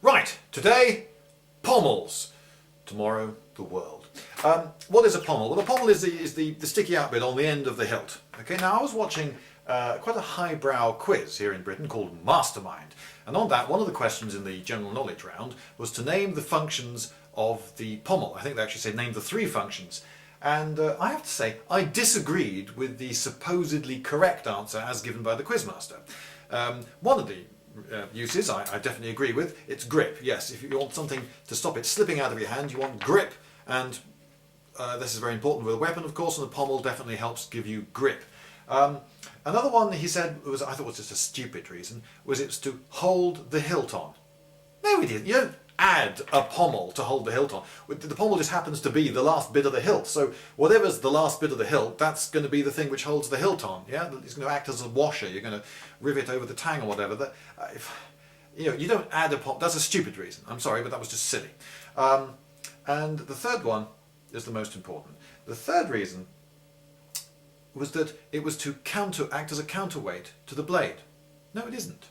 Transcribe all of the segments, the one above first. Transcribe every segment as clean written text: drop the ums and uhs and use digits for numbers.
Right, today, pommels. Tomorrow, the world. What is a pommel? Well, a pommel is the sticky out bit on the end of the hilt. Okay, now I was watching quite a highbrow quiz here in Britain called Mastermind. And on that, one of the questions in the general knowledge round was to name the functions of the pommel. I think they actually said name the 3 functions. And I have to say, I disagreed with the supposedly correct answer as given by the quizmaster. One of the uses I definitely agree with. It's grip. Yes, if you want something to stop it slipping out of your hand, you want grip, and this is very important with a weapon, of course, and the pommel definitely helps give you grip. Another one he said was, I thought was just a stupid reason, was it's to hold the hilt on. No, we didn't. You don't add a pommel to hold the hilt on. The pommel just happens to be the last bit of the hilt. So whatever's the last bit of the hilt, that's going to be the thing which holds the hilt on. Yeah, it's going to act as a washer. You're going to rivet over the tang or whatever. You don't add a pommel. That's a stupid reason. I'm sorry, but that was just silly. And the third one is the most important. The third reason was that it was to act as a counterweight to the blade. No, it isn't.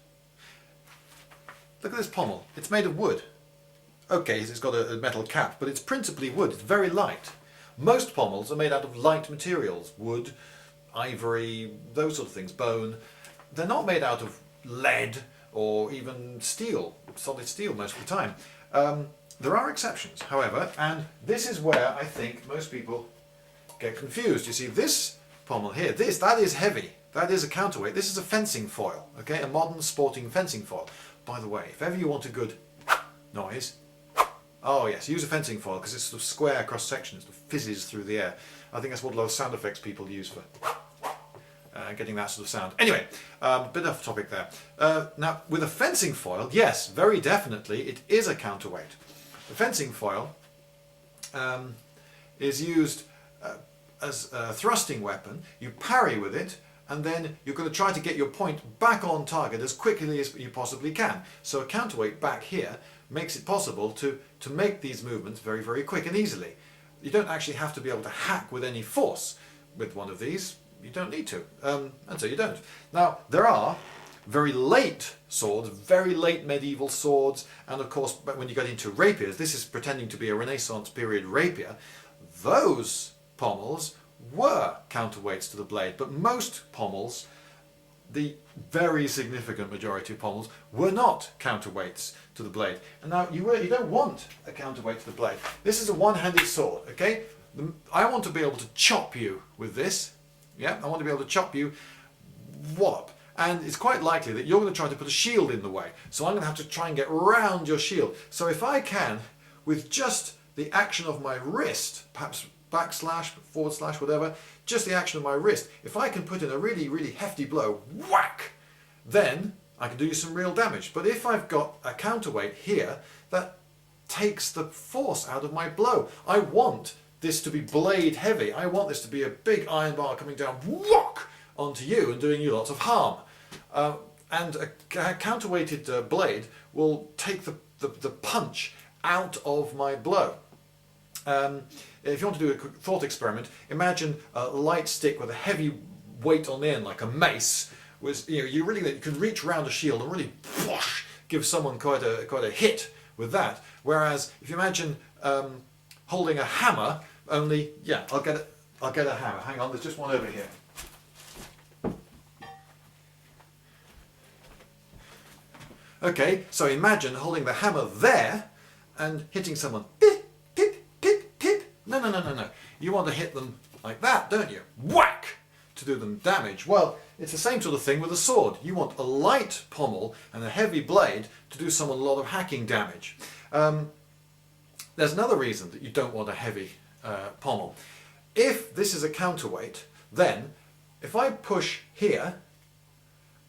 Look at this pommel. It's made of wood. Okay, it's got a metal cap, but it's principally wood. It's very light. Most pommels are made out of light materials. Wood, ivory, those sort of things, bone. They're not made out of lead or even steel, solid steel most of the time. There are exceptions, however, and this is where I think most people get confused. You see, this pommel here, that is heavy. That is a counterweight. This is a fencing foil, okay? A modern sporting fencing foil. By the way, if ever you want a good noise, oh yes, use a fencing foil because it's sort of square cross section, it sort of fizzes through the air. I think that's what a lot of sound effects people use for getting that sort of sound. Anyway, bit off topic there. Now, with a fencing foil, yes, very definitely, it is a counterweight. The fencing foil is used as a thrusting weapon. You parry with it, and then you're going to try to get your point back on target as quickly as you possibly can. So a counterweight back here makes it possible to make these movements very, very quick and easily. You don't actually have to be able to hack with any force with one of these. You don't need to, and so you don't. Now, there are very late swords, very late medieval swords, and of course when you get into rapiers, this is pretending to be a Renaissance period rapier, those pommels were counterweights to the blade, but most pommels, the very significant majority of pommels, were not counterweights to the blade. And now you don't want a counterweight to the blade. This is a one-handed sword, okay? I want to be able to chop you with this. Yeah, I want to be able to chop you, wallop. And it's quite likely that you're going to try to put a shield in the way. So I'm going to have to try and get round your shield. So if I can, with just the action of my wrist, perhaps backslash, forward slash, whatever, just the action of my wrist, if I can put in a really, really hefty blow, whack, then I can do you some real damage. But if I've got a counterweight here, that takes the force out of my blow. I want this to be blade heavy. I want this to be a big iron bar coming down, whack, onto you and doing you lots of harm. And a counterweighted blade will take the punch out of my blow. If you want to do a quick thought experiment, imagine a light stick with a heavy weight on the end, like a mace. You can reach round a shield and really whoosh, give someone quite a hit with that. Whereas if you imagine holding a hammer, only I'll get a hammer. Hang on, there's just one over here. Okay, so imagine holding the hammer there and hitting someone. No. You want to hit them like that, don't you? Whack! To do them damage. Well, it's the same sort of thing with a sword. You want a light pommel and a heavy blade to do someone a lot of hacking damage. There's another reason that you don't want a heavy pommel. If this is a counterweight, then if I push here,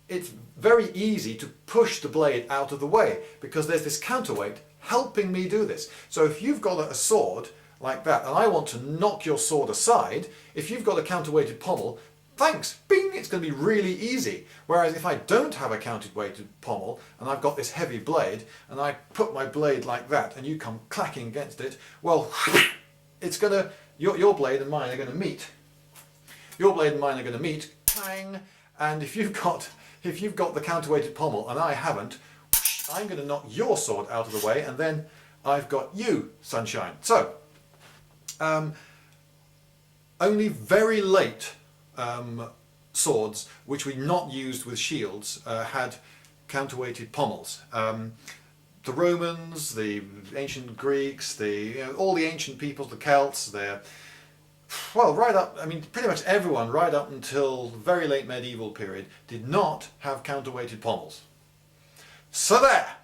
it's very easy to push the blade out of the way because there's this counterweight helping me do this. So if you've got a sword like that and I want to knock your sword aside, if you've got a counterweighted pommel, thanks, bing, it's going to be really easy. Whereas if I don't have a counterweighted pommel and I've got this heavy blade and I put my blade like that and you come clacking against it, well, it's going to, your blade and mine are going to meet. Your blade and mine are going to meet, clang, and if you've got the counterweighted pommel and I haven't, I'm going to knock your sword out of the way, and then I've got you, Sunshine. So, only very late swords, which we not used with shields, had counterweighted pommels. The Romans, the ancient Greeks, all the ancient peoples, the Celts, well, right up, I mean, pretty much everyone right up until the very late medieval period did not have counterweighted pommels. So there!